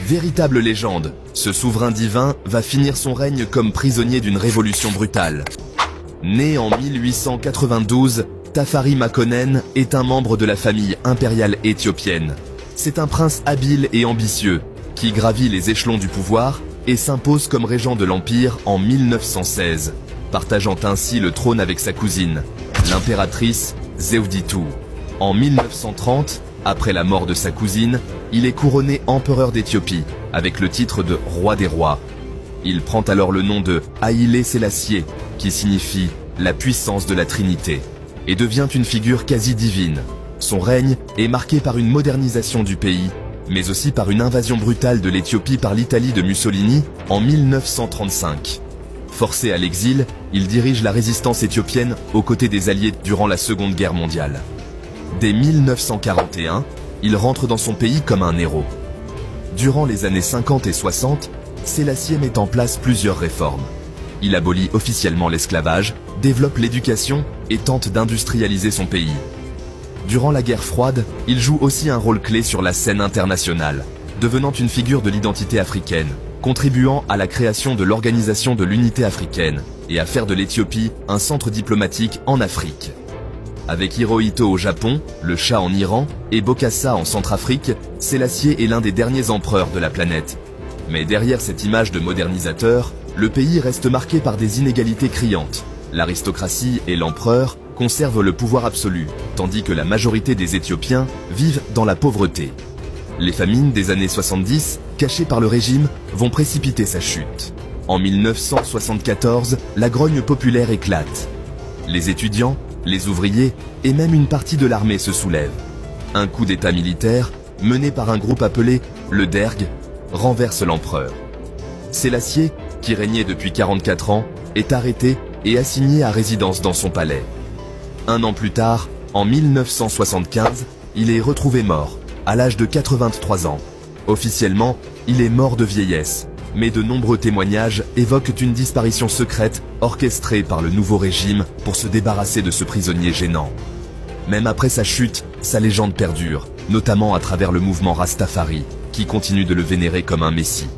Véritable légende, ce souverain divin va finir son règne comme prisonnier d'une révolution brutale. Né en 1892, Tafari Makonnen est un membre de la famille impériale éthiopienne. C'est un prince habile et ambitieux, qui gravit les échelons du pouvoir et s'impose comme régent de l'Empire en 1916, partageant ainsi le trône avec sa cousine, l'impératrice Zewditu. En 1930, après la mort de sa cousine, il est couronné empereur d'Éthiopie, avec le titre de roi des rois. Il prend alors le nom de Haïlé Sélassié, qui signifie la puissance de la Trinité, et devient une figure quasi divine. Son règne est marqué par une modernisation du pays, mais aussi par une invasion brutale de l'Éthiopie par l'Italie de Mussolini en 1935. Forcé à l'exil, il dirige la résistance éthiopienne aux côtés des Alliés durant la Seconde Guerre mondiale. Dès 1941, il rentre dans son pays comme un héros. Durant les années 50 et 60, Sélassié met en place plusieurs réformes. Il abolit officiellement l'esclavage, développe l'éducation et tente d'industrialiser son pays. Durant la guerre froide, il joue aussi un rôle clé sur la scène internationale, devenant une figure de l'identité africaine, contribuant à la création de l'Organisation de l'Unité africaine et à faire de l'Éthiopie un centre diplomatique en Afrique. Avec Hirohito au Japon, le Shah en Iran et Bokassa en Centrafrique, Sélassié est l'un des derniers empereurs de la planète. Mais derrière cette image de modernisateur, le pays reste marqué par des inégalités criantes. L'aristocratie et l'empereur conservent le pouvoir absolu, tandis que la majorité des Éthiopiens vivent dans la pauvreté. Les famines des années 70, cachées par le régime, vont précipiter sa chute. En 1974, la grogne populaire éclate. Les étudiants, les ouvriers et même une partie de l'armée se soulèvent. Un coup d'état militaire, mené par un groupe appelé le Derg, renverse l'empereur. Sélassié, qui régnait depuis 44 ans, est arrêté et assigné à résidence dans son palais. Un an plus tard, en 1975, il est retrouvé mort, à l'âge de 83 ans. Officiellement, il est mort de vieillesse, mais de nombreux témoignages évoquent une disparition secrète orchestrée par le nouveau régime pour se débarrasser de ce prisonnier gênant. Même après sa chute, sa légende perdure, notamment à travers le mouvement Rastafari, qui continue de le vénérer comme un messie.